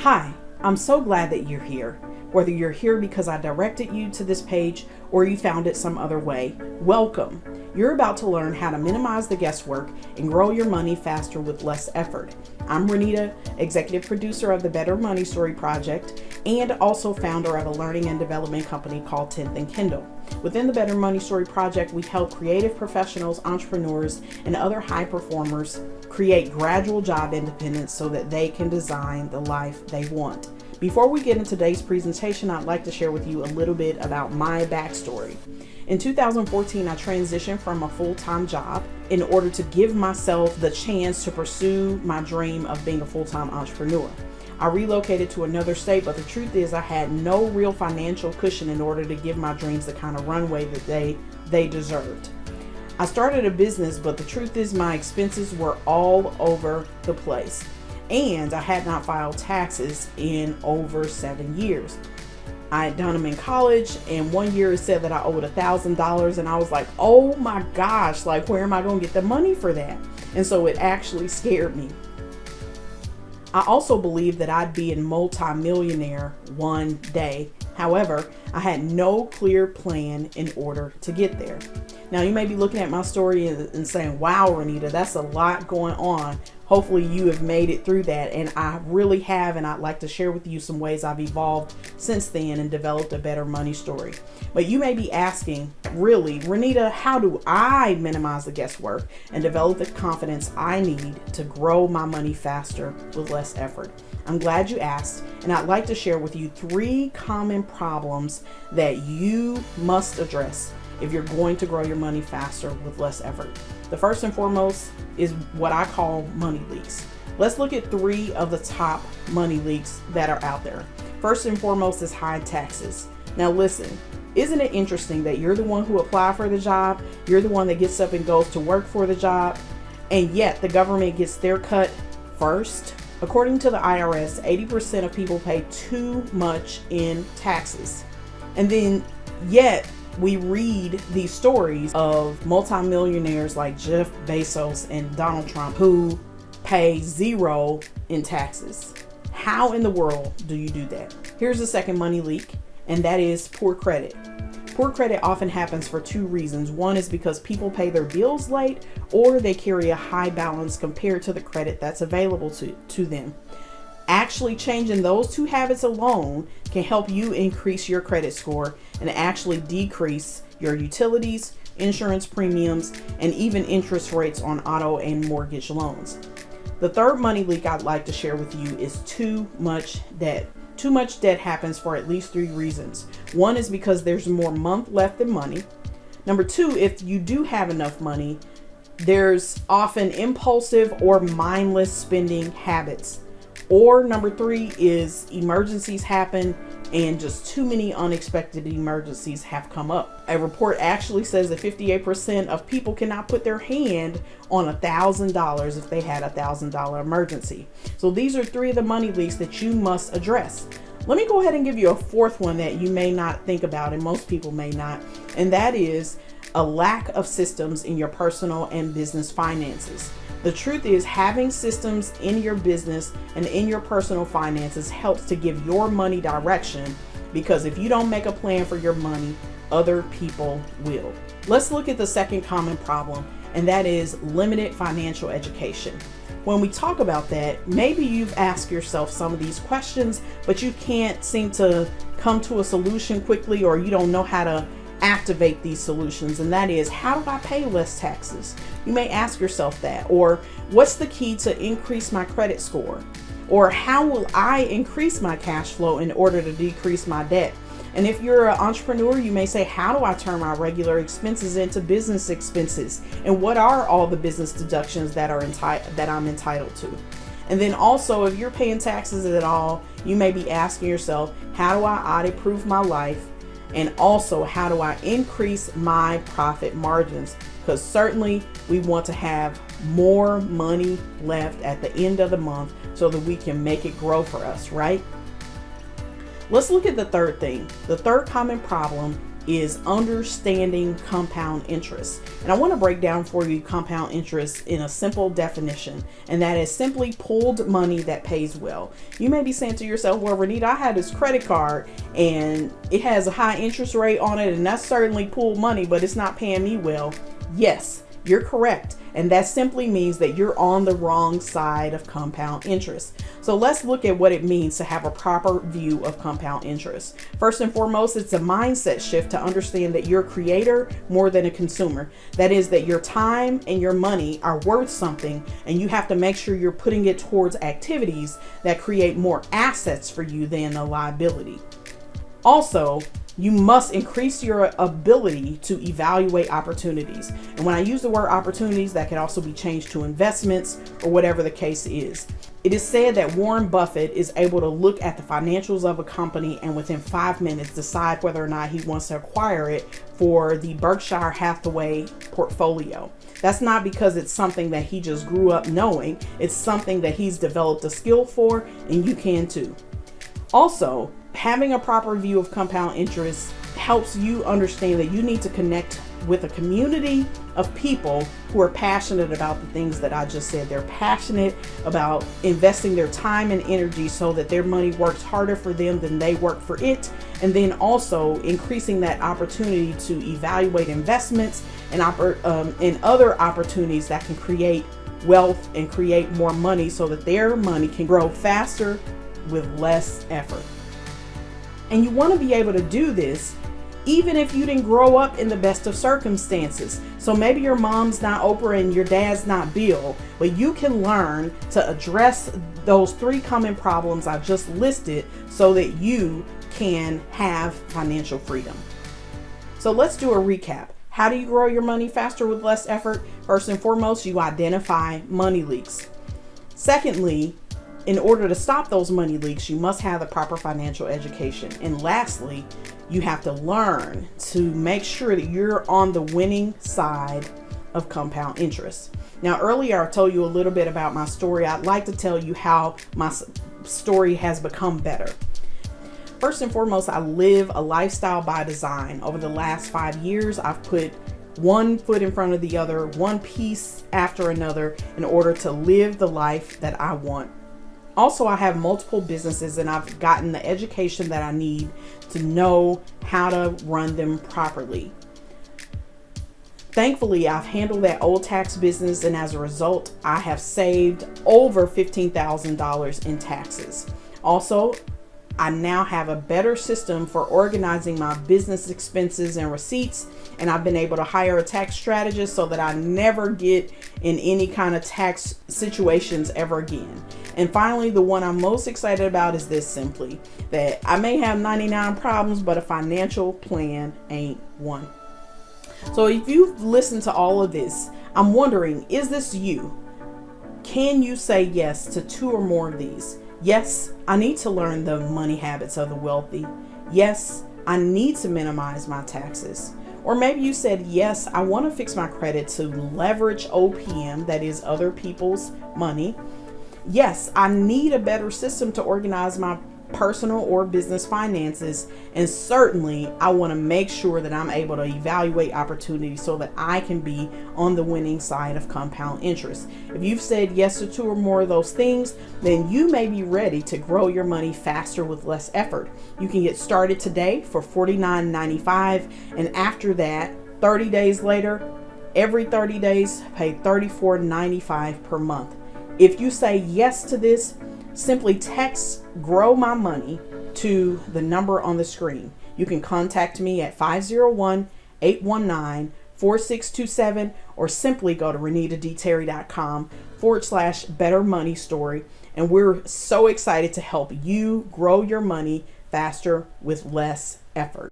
Hi, I'm so glad that you're here. Whether you're here because I directed you to this page or you found it some other way, welcome. You're about to learn how to minimize the guesswork and grow your money faster with less effort. I'm Renita, executive producer of the Better Money Story Project and also founder of a learning and development company called 10th and Kindle. Within the Better Money Story Project, we help creative professionals, entrepreneurs, and other high performers create gradual job independence so that they can design the life they want. Before we get into today's presentation, I'd like to share with you a little bit about my backstory. In 2014, I transitioned from a full-time job in order to give myself the chance to pursue my dream of being a full-time entrepreneur. I relocated to another state, but the truth is I had no real financial cushion in order to give my dreams the kind of runway that they deserved. I started a business, but the truth is my expenses were all over the place. And I had not filed taxes in over 7 years. I had done them in college, and 1 year it said that I owed $1,000, and I was like, oh my gosh, like where am I going to get the money for that? And so it actually scared me. I also believed that I'd be a multi-millionaire one day. However, I had no clear plan in order to get there. Now you may be looking at my story and saying, wow, Renita, that's a lot going on. Hopefully you have made it through that, and I really have, and I'd like to share with you some ways I've evolved since then and developed a better money story. But you may be asking, really, Renita, how do I minimize the guesswork and develop the confidence I need to grow my money faster with less effort? I'm glad you asked, and I'd like to share with you 3 common problems that you must address if you're going to grow your money faster with less effort. The first and foremost is what I call money leaks. Let's look at 3 of the top money leaks that are out there. First and foremost is high taxes. Now listen, isn't it interesting that you're the one who applied for the job, you're the one that gets up and goes to work for the job, and yet the government gets their cut first? According to the IRS, 80% of people pay too much in taxes. And then yet we read these stories of multimillionaires like Jeff Bezos and Donald Trump who pay 0 in taxes. How in the world do you do that? Here's the second money leak, and that is poor credit. Poor credit often happens for 2 reasons. One is because people pay their bills late, or they carry a high balance compared to the credit that's available to them. Actually changing those 2 habits alone can help you increase your credit score and actually decrease your utilities, insurance premiums, and even interest rates on auto and mortgage loans. The third money leak I'd like to share with you is too much debt. Too much debt happens for at least 3 reasons. One is because there's more month left than money. Number 2, if you do have enough money, there's often impulsive or mindless spending habits. Or number 3 is emergencies happen and just too many unexpected emergencies have come up. A report actually says that 58% of people cannot put their hand on $1,000 if they had a $1,000 emergency. So these are 3 of the money leaks that you must address. Let me go ahead and give you a 4th one that you may not think about, and most people may not, and that is a lack of systems in your personal and business finances. The truth is, having systems in your business and in your personal finances helps to give your money direction, because if you don't make a plan for your money, other people will. Let's look at the second common problem, and that is limited financial education. When we talk about that, maybe you've asked yourself some of these questions, but you can't seem to come to a solution quickly, or you don't know how to activate these solutions, and that is, how do I pay less taxes? You may ask yourself that. Or what's the key to increase my credit score? Or how will I increase my cash flow in order to decrease my debt? And if you're an entrepreneur, you may say, how do I turn my regular expenses into business expenses? And what are all the business deductions that I'm entitled to? And then also, if you're paying taxes at all, you may be asking yourself, how do I audit-proof my life? And also, how do I increase my profit margins? Because certainly we want to have more money left at the end of the month so that we can make it grow for us, right? Let's look at the third thing. The third common problem is understanding compound interest. And I want to break down for you compound interest in a simple definition, and that is simply pooled money that pays well. You may be saying to yourself, well, Renita, I had this credit card and it has a high interest rate on it, and that's certainly pooled money, but it's not paying me well. Yes, you're correct. And that simply means that you're on the wrong side of compound interest. So let's look at what it means to have a proper view of compound interest. First and foremost, it's a mindset shift to understand that you're a creator more than a consumer. That is, that your time and your money are worth something, and you have to make sure you're putting it towards activities that create more assets for you than a liability. Also, you must increase your ability to evaluate opportunities. And when I use the word opportunities, that can also be changed to investments or whatever the case is. It is said that Warren Buffett is able to look at the financials of a company and within 5 minutes decide whether or not he wants to acquire it for the Berkshire Hathaway portfolio. That's not because it's something that he just grew up knowing. It's something that he's developed a skill for, and you can too. Also, having a proper view of compound interest helps you understand that you need to connect with a community of people who are passionate about the things that I just said. They're passionate about investing their time and energy so that their money works harder for them than they work for it. And then also increasing that opportunity to evaluate investments and other opportunities that can create wealth and create more money so that their money can grow faster with less effort. And you want to be able to do this even if you didn't grow up in the best of circumstances. So maybe your mom's not Oprah and your dad's not Bill, but you can learn to address those 3 common problems I just listed so that you can have financial freedom. So let's do a recap. How do you grow your money faster with less effort? First and foremost, you identify money leaks. Secondly, in order to stop those money leaks, you must have the proper financial education. And lastly, you have to learn to make sure that you're on the winning side of compound interest. Now, earlier I told you a little bit about my story. I'd like to tell you how my story has become better. First and foremost, I live a lifestyle by design. Over the last 5 years, I've put one foot in front of the other, one piece after another, in order to live the life that I want. Also, I have multiple businesses and I've gotten the education that I need to know how to run them properly. Thankfully, I've handled that old tax business, and as a result, I have saved over $15,000 in taxes. Also, I now have a better system for organizing my business expenses and receipts, and I've been able to hire a tax strategist so that I never get in any kind of tax situations ever again. And finally, the one I'm most excited about is this simply, that I may have 99 problems, but a financial plan ain't one. So if you've listened to all of this, I'm wondering, is this you? Can you say yes to 2 or more of these? Yes, I need to learn the money habits of the wealthy. Yes, I need to minimize my taxes. Or maybe you said, yes, I want to fix my credit to leverage OPM, that is other people's money. Yes, I need a better system to organize my personal or business finances. And certainly I want to make sure that I'm able to evaluate opportunities so that I can be on the winning side of compound interest. If you've said yes to 2 or more of those things, then you may be ready to grow your money faster with less effort. You can get started today for $49.95, and after that, 30 days later, every 30 days, pay $34.95 per month. If you say yes to this, simply text "Grow My Money" to the number on the screen. You can contact me at 501-819-4627 or simply go to renitadterry.com/better money story. And we're so excited to help you grow your money faster with less effort.